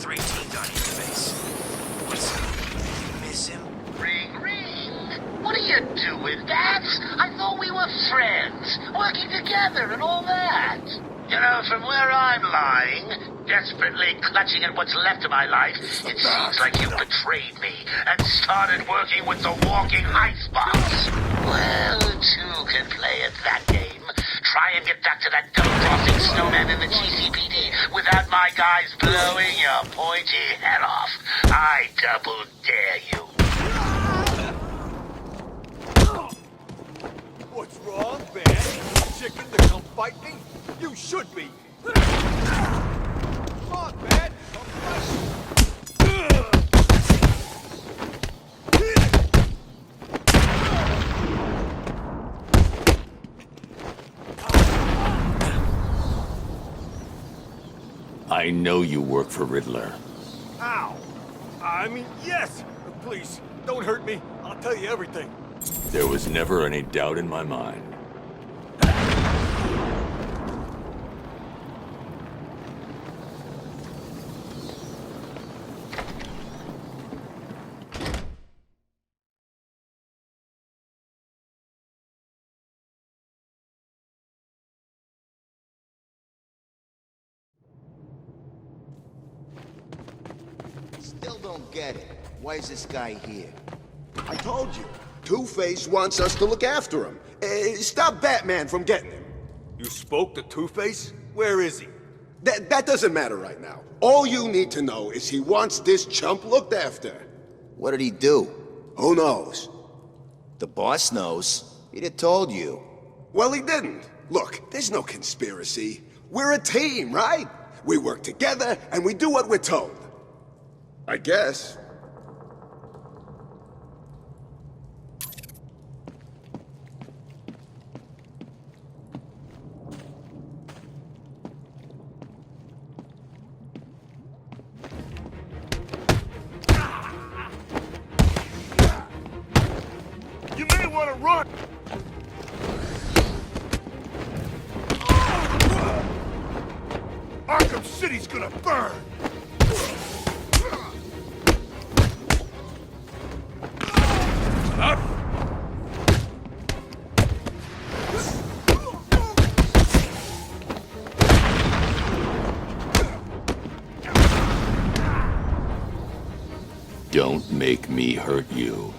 after 18 got here to base. What's up? You miss him? Green, what are you doing, Dad? I thought we were friends, working together and all that. You know, from where I'm lying, desperately clutching at what's left of my life, it seems like you betrayed me and started working with the walking icebox. Well, two can play at that game. Try and get back to that double-crossing snowman in the GCPD without my guys blowing your pointy head off. I double dare you. What's wrong, man? Chicken to come fight me? You should be. Come on, man. Come fight me. I know you work for Riddler. Ow. I mean, yes. Please, don't hurt me. I'll tell you everything. There was never any doubt in my mind. Still don't get it. Why is this guy here? I told you. Two-Face wants us to look after him. Stop Batman from getting him. You spoke to Two-Face? Where is he? That doesn't matter right now. All you need to know is he wants this chump looked after. What did he do? Who knows? The boss knows. He'd have told you. Well, he didn't. Look, there's no conspiracy. We're a team, right? We work together and we do what we're told. I guess. You may want to run! Arkham City's gonna burn! Up! Don't make me hurt you.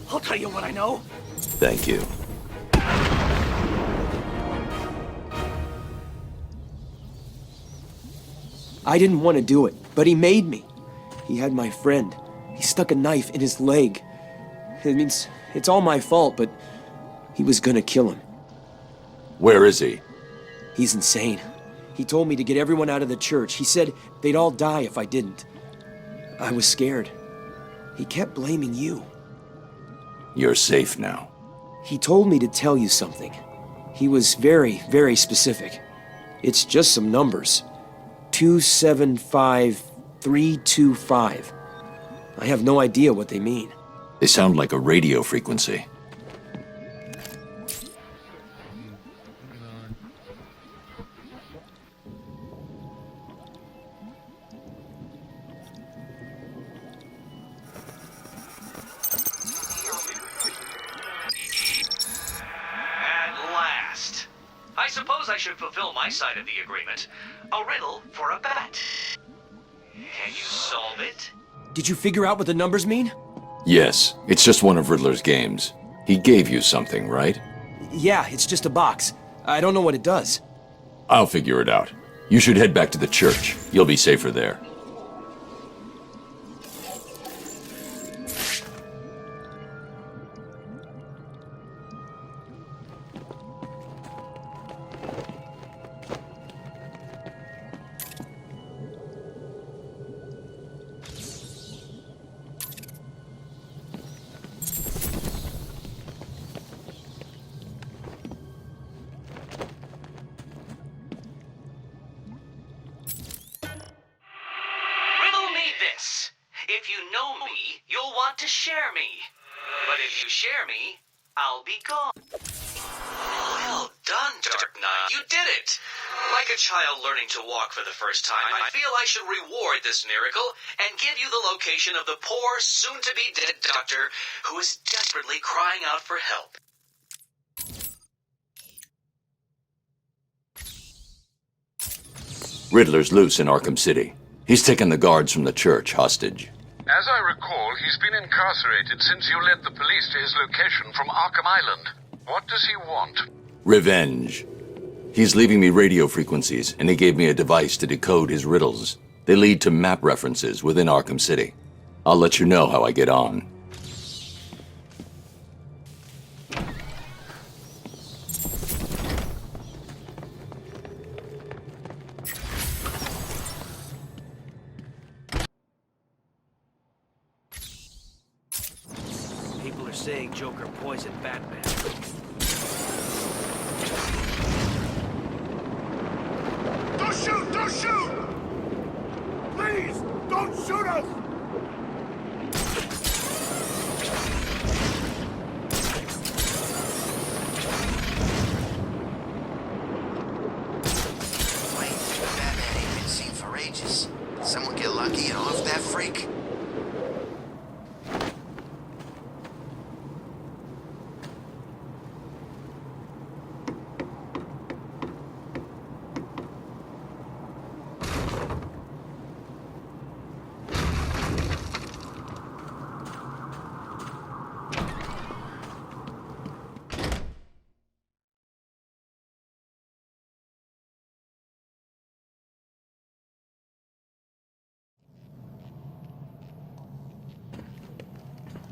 I'll tell you what I know. Thank you. I didn't want to do it, but he made me. He had my friend. He stuck a knife in his leg. It means it's all my fault, but he was gonna kill him. Where is he? He's insane. He told me to get everyone out of the church. He said they'd all die if I didn't. I was scared. He kept blaming you. You're safe now. He told me to tell you something. He was very, very specific. It's just some numbers. 275325. I have no idea what they mean. They sound like a radio frequency. I suppose I should fulfill my side of the agreement. A riddle for a bat. Can you solve it? Did you figure out what the numbers mean? Yes, it's just one of Riddler's games. He gave you something, right? Yeah, it's just a box. I don't know what it does. I'll figure it out. You should head back to the church. You'll be safer there. If you know me, you'll want to share me. But if you share me, I'll be gone. Well done, Dark Knight. You did it! Like a child learning to walk for the first time, I feel I should reward this miracle and give you the location of the poor, soon-to-be-dead doctor who is desperately crying out for help. Riddler's loose in Arkham City. He's taken the guards from the church hostage. As I recall, he's been incarcerated since you led the police to his location from Arkham Island. What does he want? Revenge. He's leaving me radio frequencies, and he gave me a device to decode his riddles. They lead to map references within Arkham City. I'll let you know how I get on. People are saying Joker poisoned Batman. Don't shoot! Don't shoot! Please, don't shoot us! Wait, Batman ain't been seen for ages. Someone get lucky and off that freak?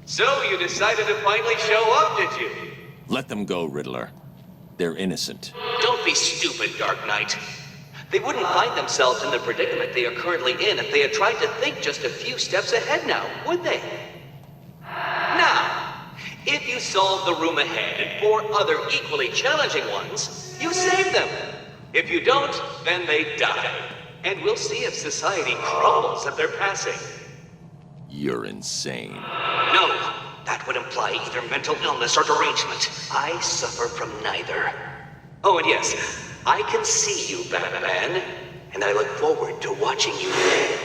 So you decided to finally show up, did you? Let them go, Riddler. They're innocent. Don't be stupid, Dark Knight. They wouldn't find themselves in the predicament they are currently in if they had tried to think just a few steps ahead now, would they? Now, if you solve the room ahead and 4 other equally challenging ones, you save them. If you don't, then they die. And we'll see if society crumbles at their passing. You're insane. No, that would imply either mental illness or derangement. I suffer from neither. Oh, and yes, I can see you, Batman, and I look forward to watching you fail.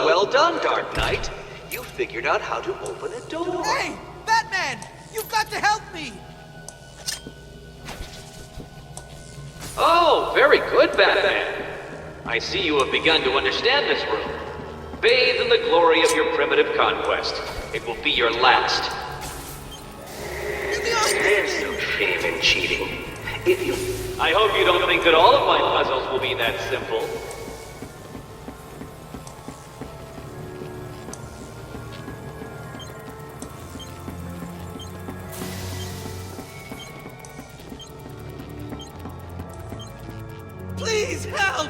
Well done, Dark Knight. You figured out how to open a door. Hey! Batman! You've got to help me! Oh, very good, Batman. I see you have begun to understand this room. Bathe in the glory of your primitive conquest. It will be your last. There's no shame in cheating. I hope you don't think that all of my puzzles will be that simple. Please help!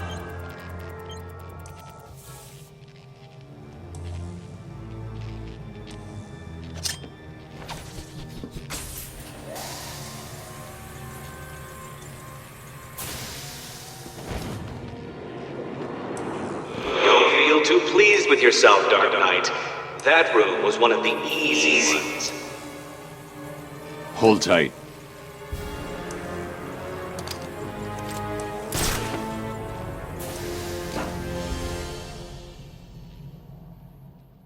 Don't feel too pleased with yourself, Dark Knight. That room was one of the easy ones. Hold tight.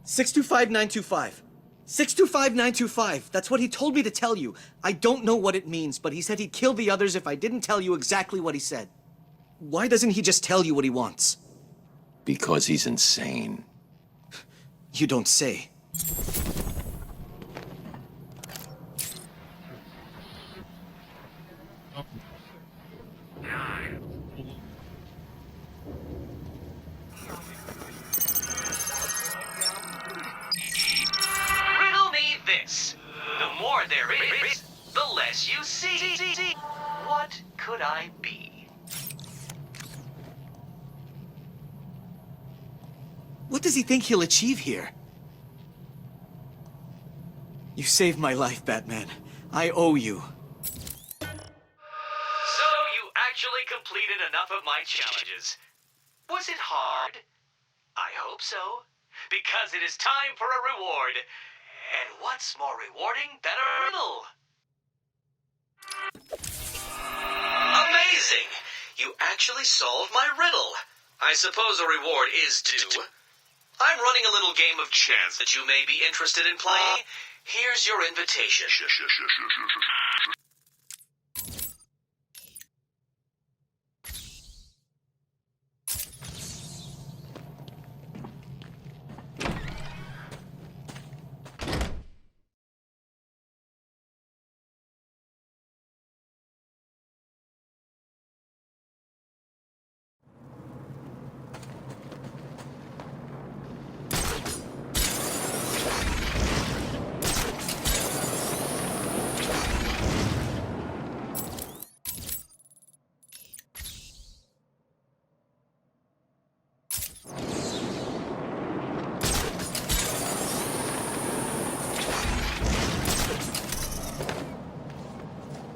$625,925. 625,925. That's what he told me to tell you. I don't know what it means, but he said he'd kill the others if I didn't tell you exactly what he said. Why doesn't he just tell you what he wants? Because he's insane. You don't say. Riddle me this. The more there is, the less you see. What could I be? What does he think he'll achieve here? You saved my life, Batman. I owe you. Was it hard? I hope so. Because it is time for a reward. And what's more rewarding than a riddle? Amazing! You actually solved my riddle. I suppose a reward is due. I'm running a little game of chance that you may be interested in playing. Here's your invitation.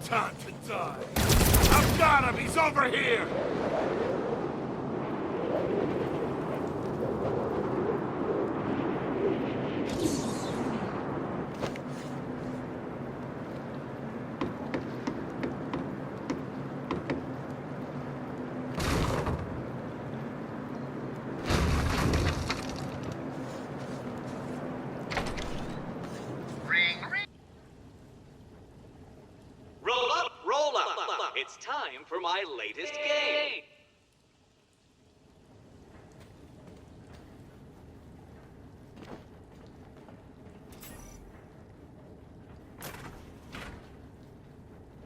Time to die. I've got him! He's over here! Roll up. It's time for my latest game.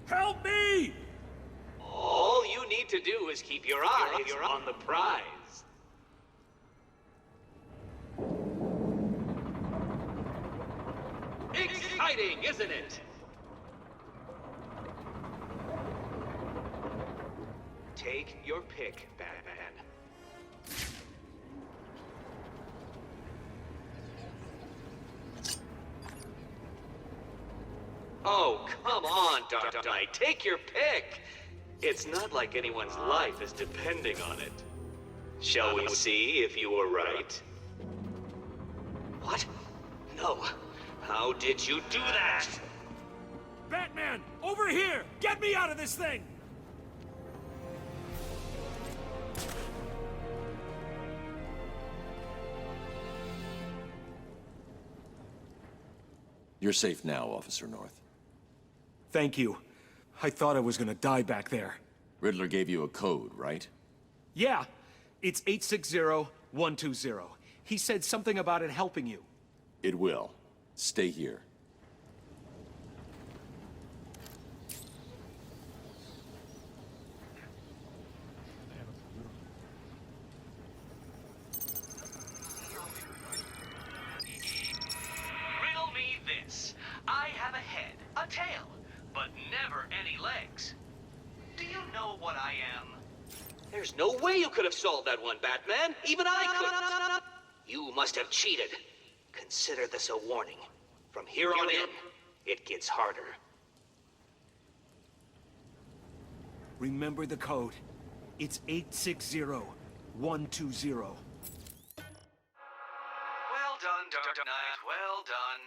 Help me! All you need to do is keep your eyes on the prize. Exciting, isn't it? Take your pick, Batman. Oh, come on, Dark Knight. Take your pick. It's not like anyone's life is depending on it. Shall we see if you were right? What? No. How did you do that? Batman, over here! Get me out of this thing! You're safe now, Officer North. Thank you. I thought I was gonna die back there. Riddler gave you a code, right? Yeah, it's 860120. He said something about it helping you. It will. Stay here. Riddle me this. I have a head, a tail, but never any legs. Do you know what I am? There's no way you could have solved that one, Batman. Even I couldn't. You must have cheated. Consider this a warning. From here on in, it gets harder. Remember the code. It's 860120. Well done, Dark Knight. Well done.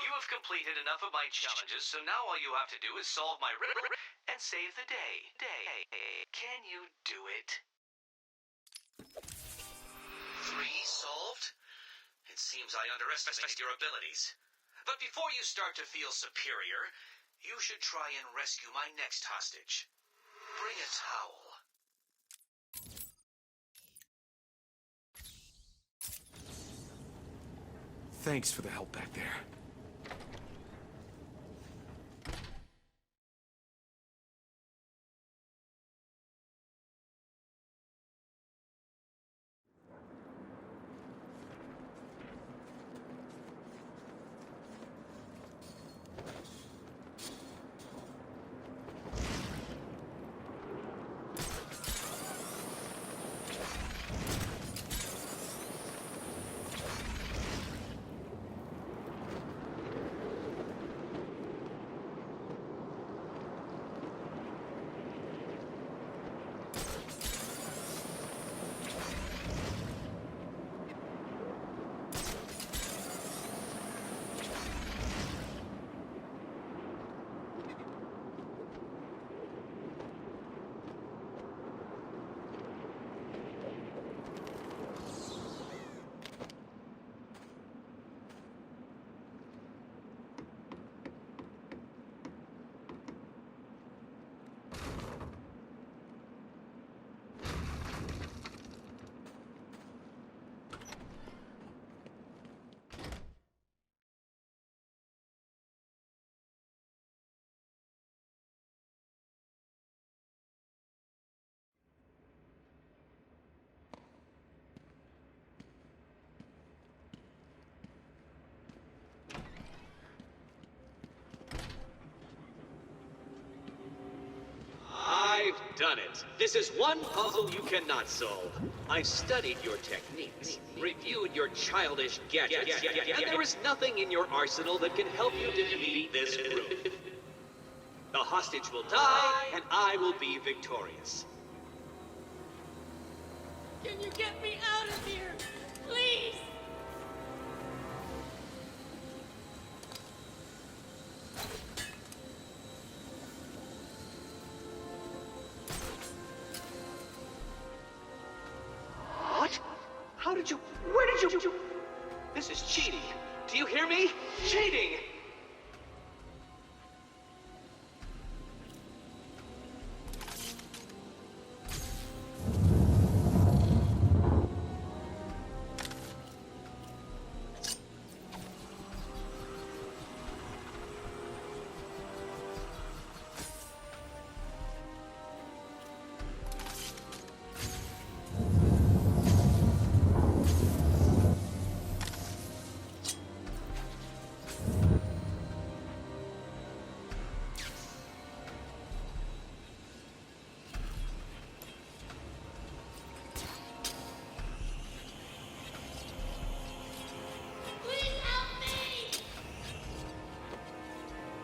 You have completed enough of my challenges, so now all you have to do is solve my riddle and save the day. Can you do it? 3 solved? It seems I underestimated your abilities. But before you start to feel superior, you should try and rescue my next hostage. Bring a towel. Thanks for the help back there. done it. This is one puzzle you cannot solve. I've studied your techniques, reviewed your childish gadgets, and there is nothing in your arsenal that can help you defeat this room. The hostage will die, and I will be victorious. Can you get me out of here? Please! What? How did you... Where did you... This is cheating. Do you hear me? Cheating!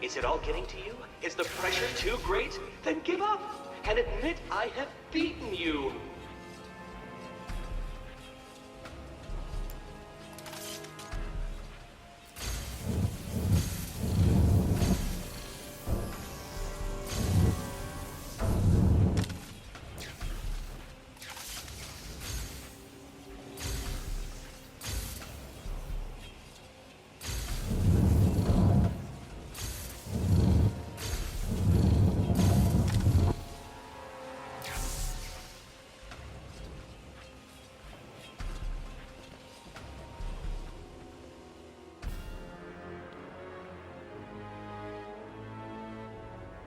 Is it all getting to you? Is the pressure too great? Then give up and admit I have beaten you.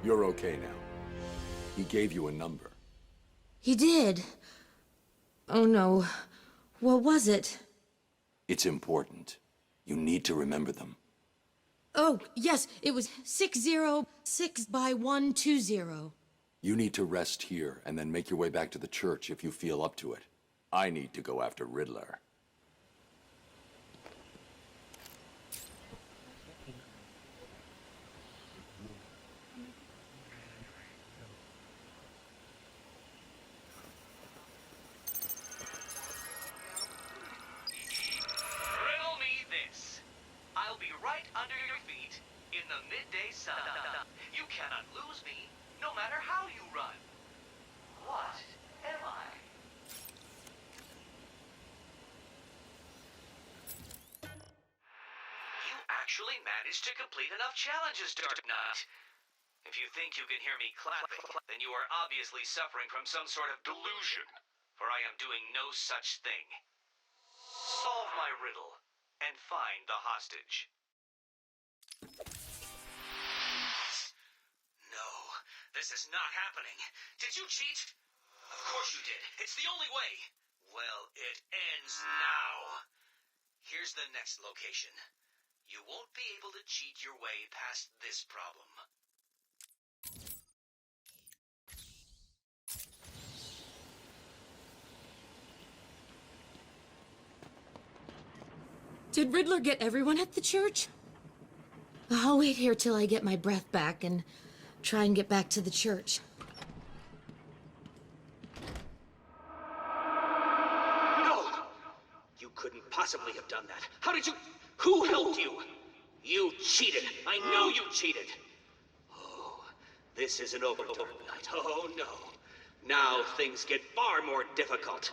You're okay now. He gave you a number. He did. Oh no. What was it? It's important. You need to remember them. Oh, yes, it was 606 by 120. You need to rest here and then make your way back to the church if you feel up to it. I need to go after Riddler. Riddle me this. I'll be right under your feet in the midday sun. You cannot lose me, no matter how you run. What am I? You actually managed to complete enough challenges, Dark Knight. If you think you can hear me clapping, then you are obviously suffering from some sort of delusion, for I am doing no such thing. Solve my riddle and find the hostage. No, this is not happening. Did you cheat? Of course you did. It's the only way. Well, it ends now. Here's the next location. You won't be able to cheat your way past this problem. Did Riddler get everyone at the church? I'll wait here till I get my breath back and try and get back to the church. No! You couldn't possibly have done that. How did you... Who helped you? You cheated. I know you cheated. Oh, this isn't over, Dark Knight. Oh, no. Now things get far more difficult.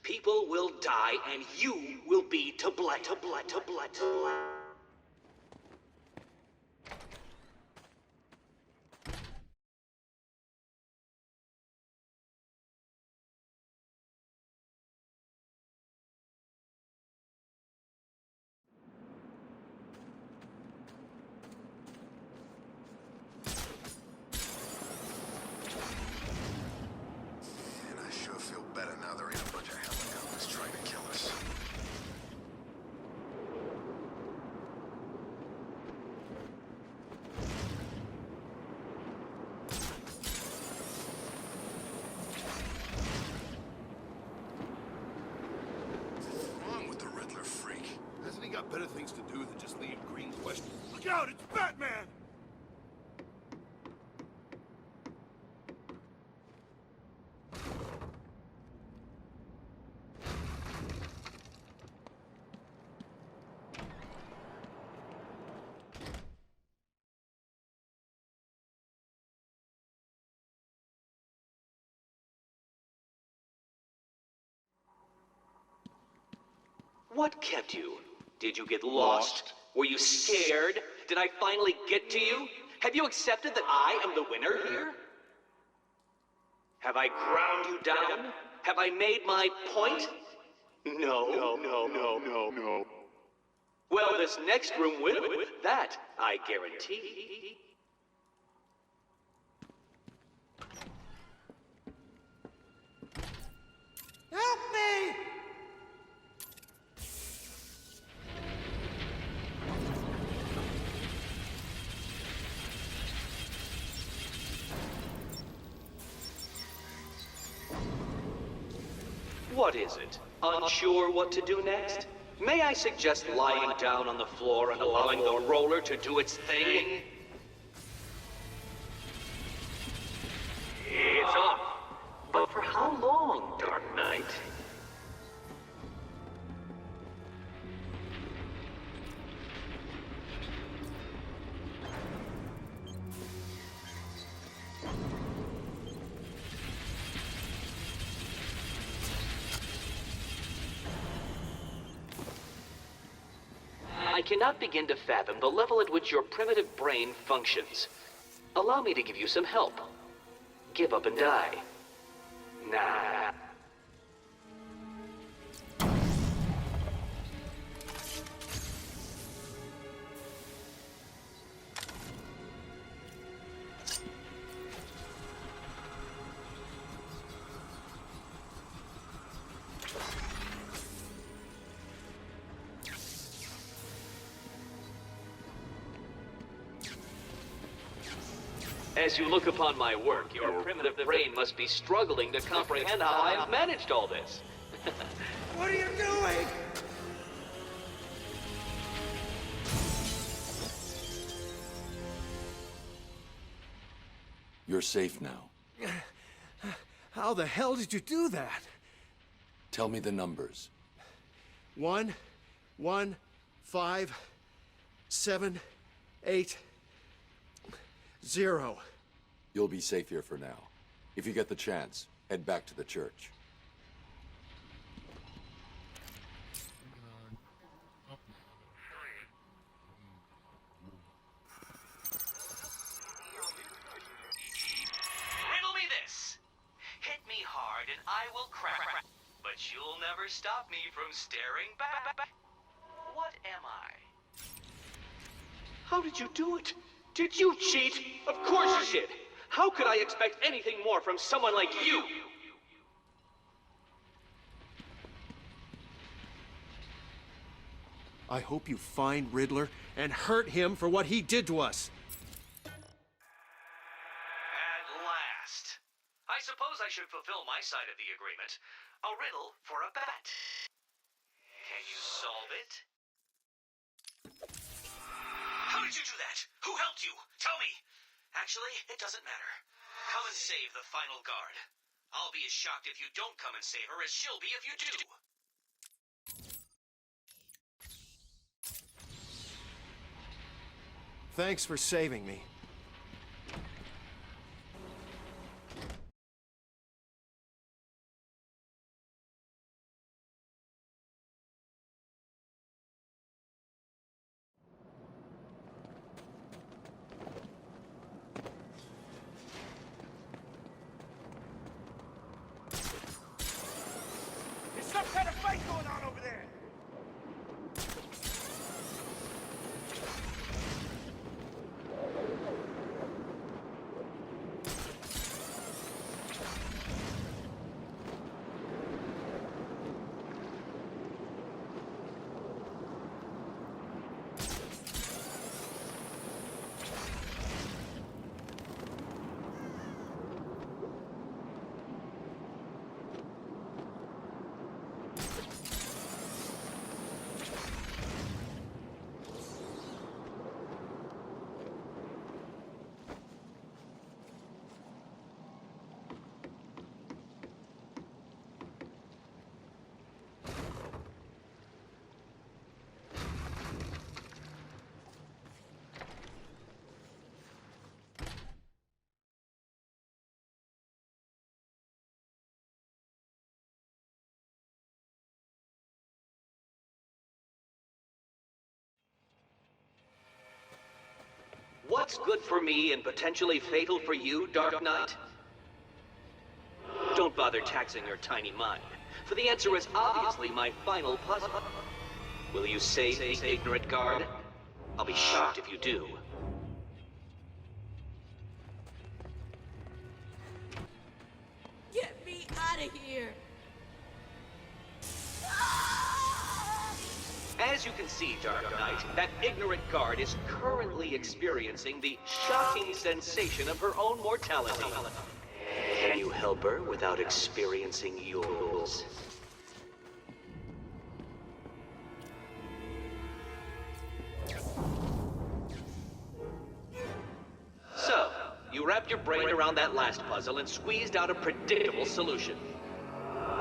People will die, and you will be to blame. And I sure feel better now there ain't a bunch of helicopters trying to kill us. things to do than just leave green questions. Look out, it's Batman! What kept you? Did you get lost? Were you scared? Did I finally get to you? Have you accepted that I am the winner here? Have I ground you down? Have I made my point? No. Well, this next room will. That I guarantee. Help me! What is it? Unsure what to do next? May I suggest lying down on the floor and allowing the roller to do its thing? It's off. But for how long, Dark Knight? I cannot begin to fathom the level at which your primitive brain functions. Allow me to give you some help. Give up and die. Nah. As you look upon my work, your primitive brain must be struggling to comprehend how I've managed all this. What are you doing? You're safe now. How the hell did you do that? Tell me the numbers. 1, 1, 5, 7, 8, 0. You'll be safe here for now. If you get the chance, head back to the church. Riddle me this. Hit me hard and I will crack. But you'll never stop me from staring back. What am I? How did you do it? Did you cheat? Of course you did. How could I expect anything more from someone like you? I hope you find Riddler and hurt him for what he did to us. At last. I suppose I should fulfill my side of the agreement. A riddle for a bat. Can you solve it? How did you do that? Who helped you? Tell me. Actually, it doesn't matter. Come and save the final guard. I'll be as shocked if you don't come and save her as she'll be if you do. Thanks for saving me. There's some kind of fight going on over there! what's good for me and potentially fatal for you, Dark Knight? Don't bother taxing your tiny mind, for the answer is obviously my final puzzle. Will you save the ignorant guard? I'll be shocked if you do. Get me out of here! As you can see, Dark Knight, that ignorant guard is currently experiencing the shocking sensation of her own mortality. Can you help her without experiencing yours? So, you wrapped your brain around that last puzzle and squeezed out a predictable solution.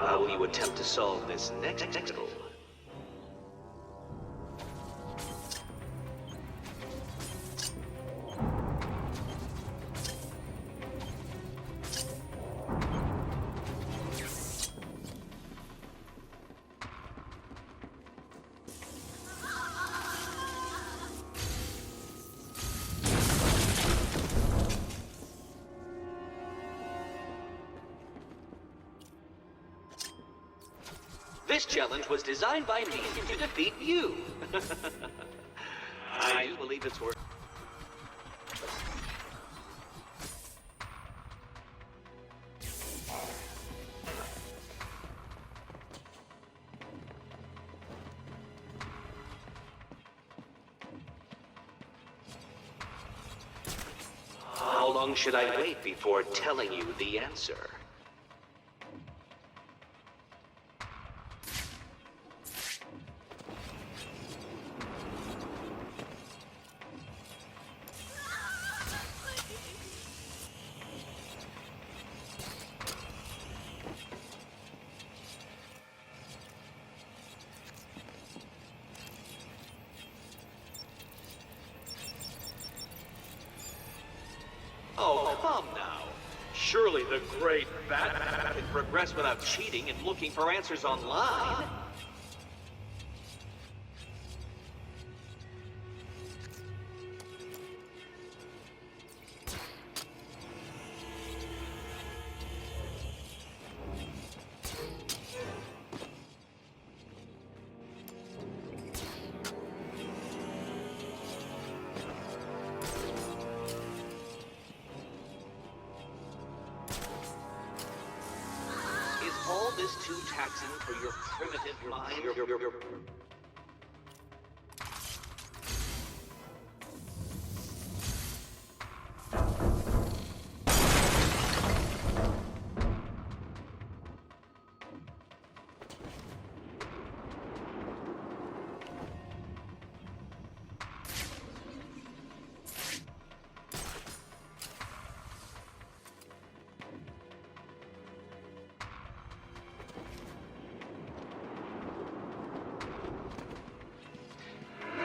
How will you attempt to solve this next puzzle? This challenge was designed by me to defeat you. I do believe it's worth. How long should I wait before telling you the answer? Oh, come now. Surely the great Batman can progress without cheating and looking for answers online. All this too taxing for your primitive mind?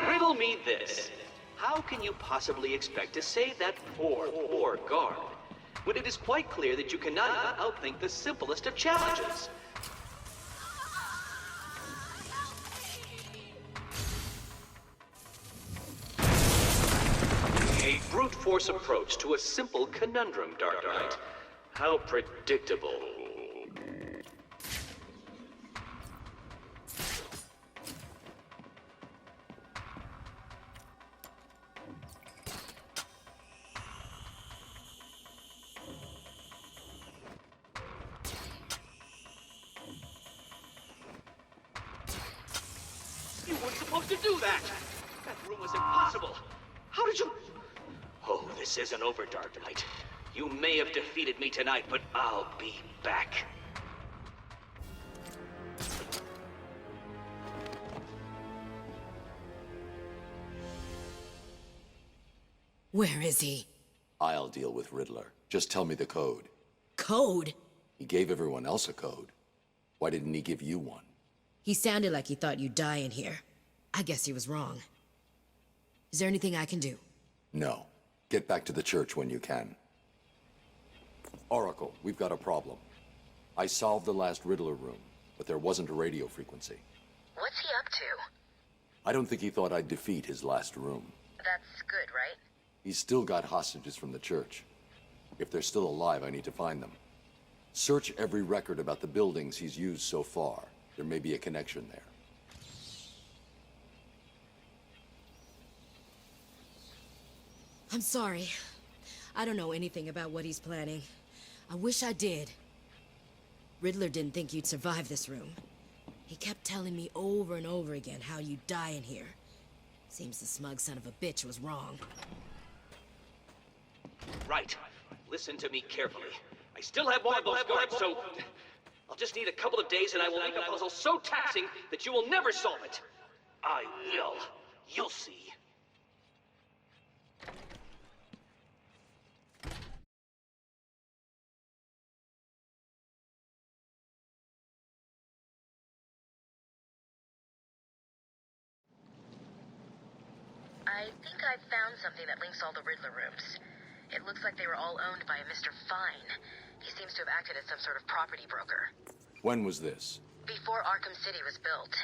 Riddle me this. How can you possibly expect to save that poor guard when it is quite clear that you cannot outthink the simplest of challenges? A brute force approach to a simple conundrum, Dark Knight. How predictable. You weren't supposed to do that! That room was impossible! How did you... Oh, this isn't over, Dark Knight. You may have defeated me tonight, but I'll be back. Where is he? I'll deal with Riddler. Just tell me the code. Code? He gave everyone else a code. Why didn't he give you one? He sounded like he thought you'd die in here. I guess he was wrong. Is there anything I can do? No. Get back to the church when you can. Oracle, we've got a problem. I solved the last Riddler room, but there wasn't a radio frequency. What's he up to? I don't think he thought I'd defeat his last room. That's good, right? He's still got hostages from the church. If they're still alive, I need to find them. Search every record about the buildings he's used so far. There may be a connection there. I'm sorry. I don't know anything about what he's planning. I wish I did. Riddler didn't think you'd survive this room. He kept telling me over and over again how you'd die in here. Seems the smug son of a bitch was wrong. Right. Listen to me carefully. I still have more of those guards, so... I'll just need a couple of days and I will make a puzzle so taxing that you will never solve it. I will. You'll see. I think I've found something that links all the Riddler rooms. It looks like they were all owned by a Mr. Fine. He seems to have acted as some sort of property broker. When was this? Before Arkham City was built.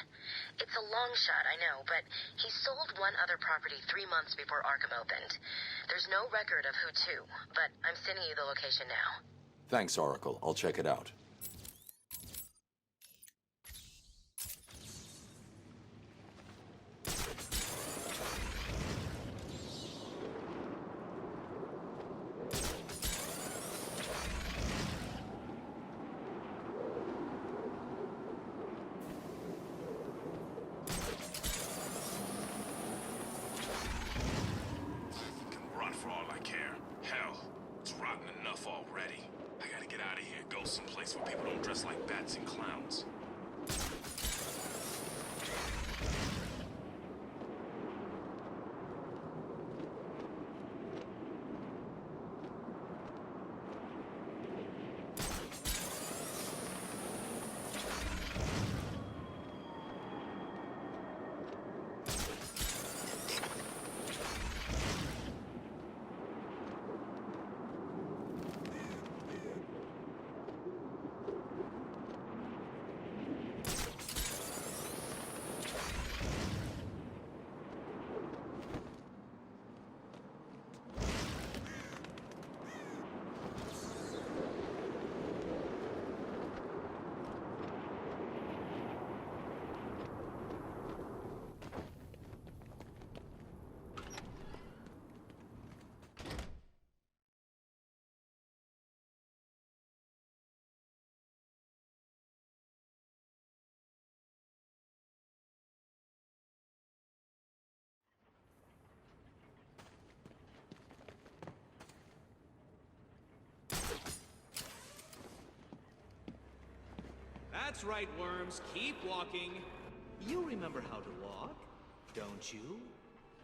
It's a long shot, I know, but he sold one other property 3 months before Arkham opened. There's no record of who to, but I'm sending you the location now. Thanks, Oracle. I'll check it out. That's right, Worms. Keep walking. You remember how to walk, don't you?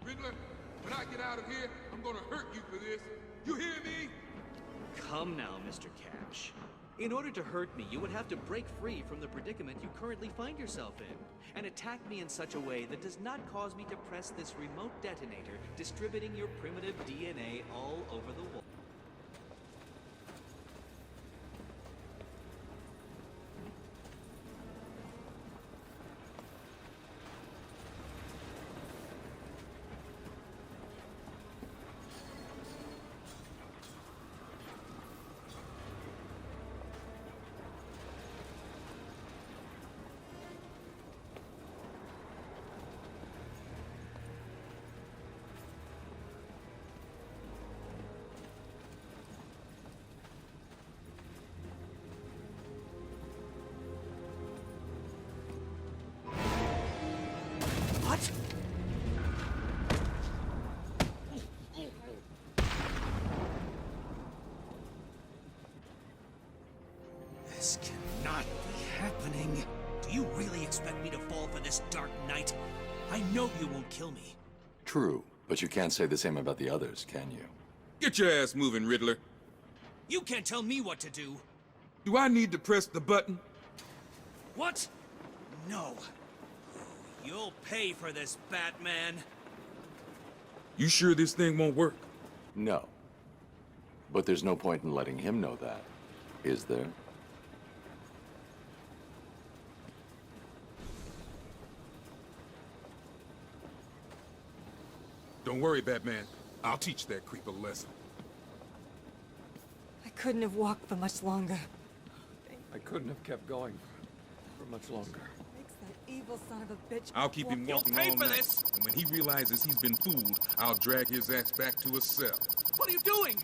Riddler, when I get out of here, I'm gonna hurt you for this. You hear me? Come now, Mr. Cash. In order to hurt me, you would have to break free from the predicament you currently find yourself in, and attack me in such a way that does not cause me to press this remote detonator, distributing your primitive DNA all over the wall. This cannot be happening. Do you really expect me to fall for this dark night? I know you won't kill me. True, but you can't say the same about the others, can you? Get your ass moving, Riddler. You can't tell me what to do. Do I need to press the button? What? No. You'll pay for this, Batman. You sure this thing won't work? No. But there's no point in letting him know that, is there? Don't worry, Batman. I'll teach that creep a lesson. I couldn't have walked for much longer. I couldn't have kept going for much longer. Makes that evil son of a bitch. I'll keep him walking pay all for night. this. And when he realizes he's been fooled, I'll drag his ass back to his cell. What are you doing?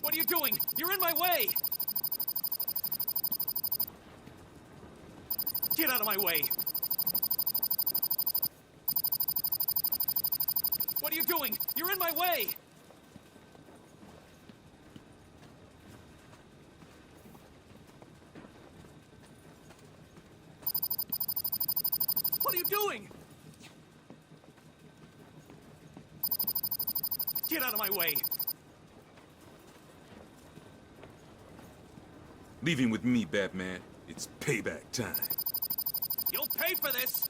What are you doing? You're in my way! Get out of my way! What are you doing? You're in my way! What are you doing? Get out of my way! Leave him with me, Batman. It's payback time. You'll pay for this!